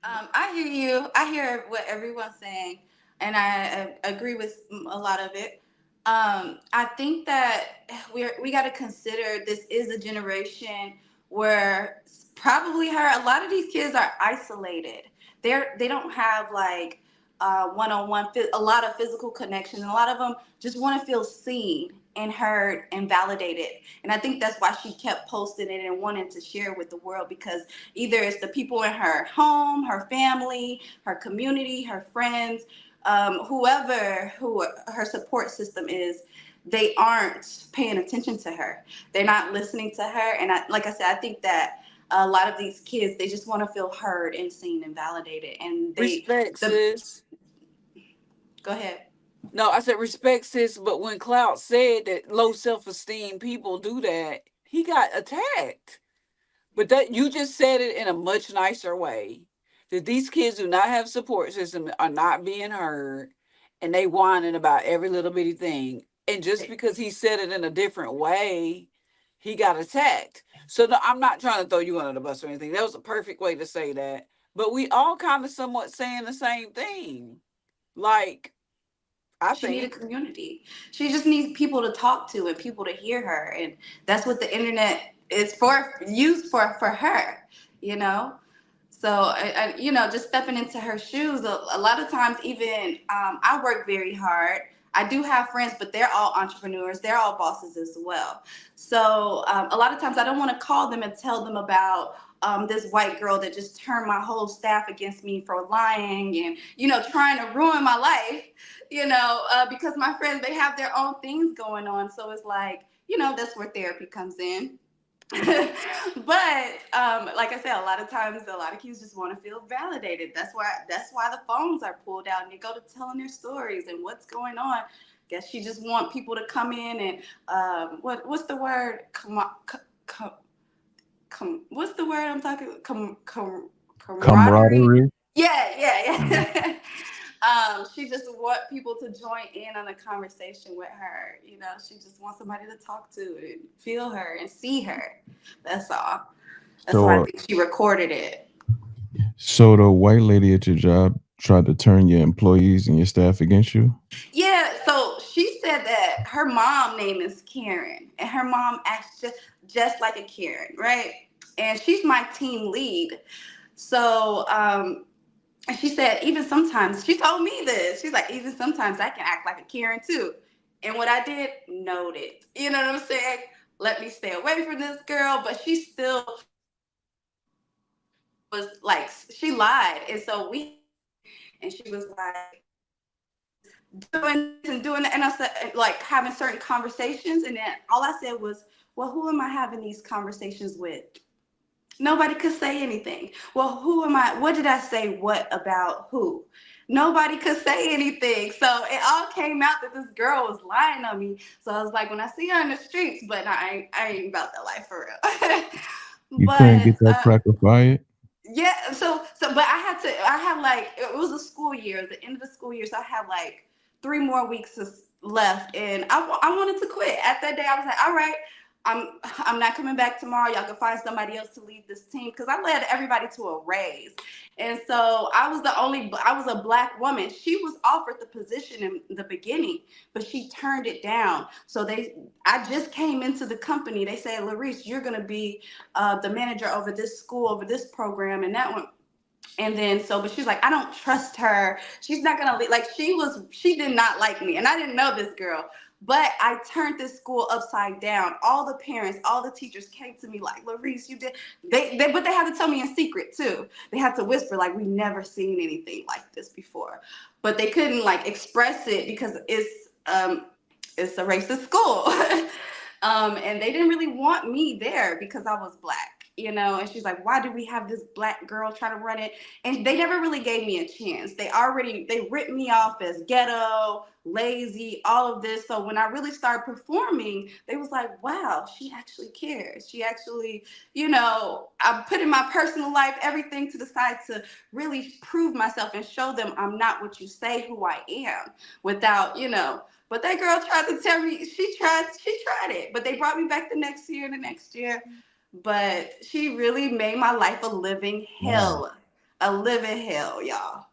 I hear you. I hear what everyone's saying, and I agree with a lot of it. I think that we got to consider this is a generation where probably her. A lot of these kids are isolated. They don't have like one-on-one, a lot of physical connections, and a lot of them just want to feel seen and heard and validated. And I think that's why she kept posting it and wanting to share with the world, because either it's the people in her home, her family, her community, her friends, who her support system is, they aren't paying attention to her. They're not listening to her. And like I said, I think that a lot of these kids, they just want to feel heard and seen and validated. And Respect, the sis. go ahead. No, I said respect, sis. But when Cloud said that low self esteem people do that, he got attacked. But that you just said it in a much nicer way. That these kids do not have support system, are not being heard, and they whining about every little bitty thing. And just because he said it in a different way, he got attacked. So no, I'm not trying to throw you under the bus or anything. That was a perfect way to say that. But we all kind of somewhat saying the same thing. Like, I She need a think. community. She just needs people to talk to and people to hear her, and that's what the internet is for, used for her. You know. So, just stepping into her shoes, a lot of times, even I work very hard. I do have friends, but they're all entrepreneurs. They're all bosses as well. So, a lot of times, I don't want to call them and tell them about this white girl that just turned my whole staff against me for lying and, trying to ruin my life, because my friends, they have their own things going on. So it's like, that's where therapy comes in. But like I said, a lot of times, a lot of kids just want to feel validated. That's why the phones are pulled out and they go to telling their stories and what's going on. Guess she just want people to come in and what's the word? What's the word I'm talking? Camaraderie. Camaraderie. Yeah, yeah, Mm. yeah. She just want people to join in on a conversation with her. She just wants somebody to talk to and feel her and see her. That's all. That's why I So, think she recorded it. so the white lady at your job tried to turn your employees and your staff against you. Yeah, so she said that her mom name is Karen, and her mom acts just like a Karen, right? And she's my team lead. So, and she said, even sometimes, she told me this. She's like, even sometimes I can act like a Karen too. And what I did, noted. You know what I'm saying? Let me stay away from this girl. But she still was like, she lied. And so we had a meeting, and she was like, doing this and doing that. And I said, like, having certain conversations. And then all I said was, well, who am I having these conversations with? Nobody could say anything. Well, who am I? What did I say? What about who? Nobody could say anything. So it all came out that this girl was lying on me. So I was like, when I see her in the streets, but I ain't about that life for real. You couldn't But get that cracker fired. yeah, but I had like, it was a school year, at the end of the school year, so I had like 3 more weeks left, and I wanted to quit. At that day, I was like, all right, I'm not coming back tomorrow. Y'all can find somebody else to lead this team, because I led everybody to a raise, and so I was a black woman. She was offered the position in the beginning, but she turned it down. So I just came into the company. They said, Larice, you're gonna be the manager over this school, over this program, and that one. And then but she's like, I don't trust her. She's not gonna like. She did not like me, and I didn't know this girl. But I turned this school upside down. All the parents, all the teachers came to me like, Larice, you did. But they had to tell me in secret too. They had to whisper like, we never seen anything like this before. But they couldn't like express it because it's a racist school. And they didn't really want me there because I was black, And she's like, why do we have this black girl trying to run it? And they never really gave me a chance. They ripped me off as ghetto, lazy, all of this. So when I really started performing, they was like, wow, she actually cares. She actually, I'm putting my personal life, everything to the side to really prove myself and show them I'm not what you say who I am without. But that girl tried to tell me she tried it. But they brought me back the next year and the next year. But she really made my life a living Wow. hell. a living hell, y'all.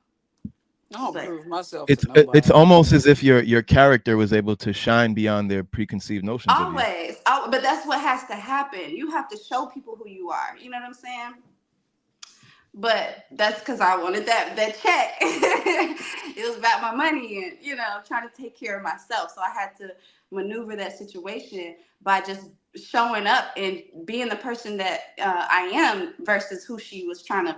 I don't But prove myself to It's nobody. almost as if your character was able to shine beyond their preconceived notions of you. always, but that's what has to happen. You have to show people who you are. You know what I'm saying? But that's because I wanted that check. It was about my money and trying to take care of myself. So I had to maneuver that situation by just showing up and being the person that I am versus who she was trying to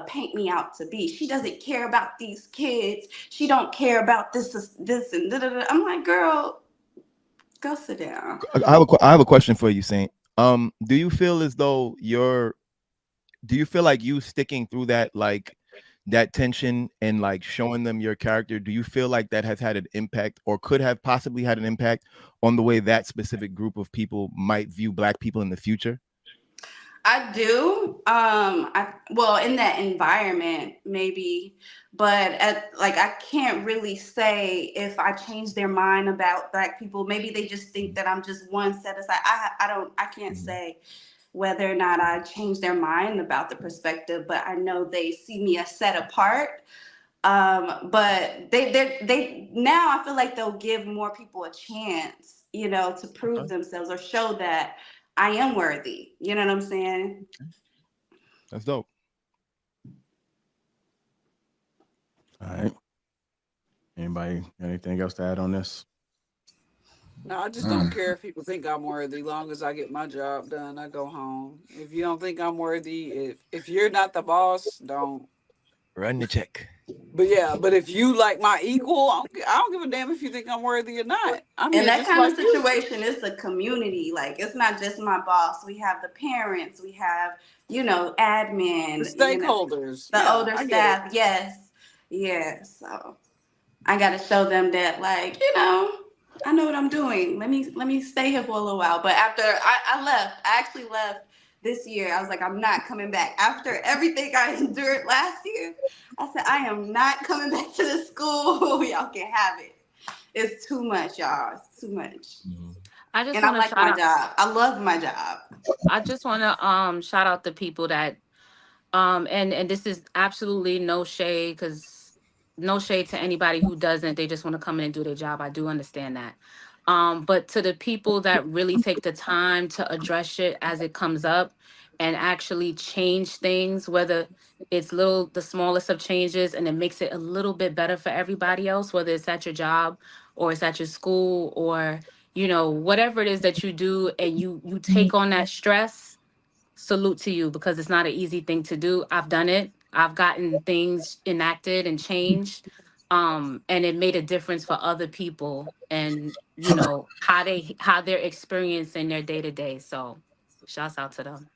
paint me out to be. She doesn't care about these kids. She don't care about this and da da da. I'm like, girl, go sit down. I have a question for you, Saint. Do you feel as though do you feel like you sticking through that, like that tension and like showing them your character, do you feel like that has had an impact or could have possibly had an impact on the way that specific group of people might view black people in the future? I do. Well, in that environment, maybe, but I can't really say if I change their mind about black people. Maybe they just think that I'm just one set aside. I can't Mhm. say whether or not I change their mind about the perspective, but I know they see me as set apart. But they now I feel like they'll give more people a chance, to prove Okay, themselves or show that I am worthy. You know what I'm saying? that's dope. All right. Anybody got anything else to add on this? No, I just don't care if people think I'm worthy. Long as I get my job done, I go home. If you don't think I'm worthy, if you're not the boss, don't. Run the check. But yeah, but if you like my equal, I don't give a damn if you think I'm worthy or not. I'm In here that just kind of like you. situation, it's a community. Like, it's not just my boss. We have the parents, we have, The admin, stakeholders. the Yeah, older I get it. staff. Yes. Yes. So I got to show them that, like, I know what I'm doing. Let me stay here for a little while. But after I left, I actually left this year. I was like, I'm not coming back. After everything I endured last year, I said, I am not coming back to the school. Y'all can have it. It's too much, y'all. It's too much. Mhm. I just And I want to like shout my out. job. I love my job. I just want to shout out the people that and this is absolutely no shade, because no shade to anybody who doesn't. They just want to come in and do their job. I do understand that. But to the people that really take the time to address shit as it comes up and actually change things, whether it's the smallest of changes, and it makes it a little bit better for everybody else, whether it's at your job or it's at your school, or whatever it is that you do, and you take on that stress. Salute to you, because it's not an easy thing to do. I've done it. I've gotten things enacted and changed. And it made a difference for other people, and how they're experiencing their day to day. So shouts out to them.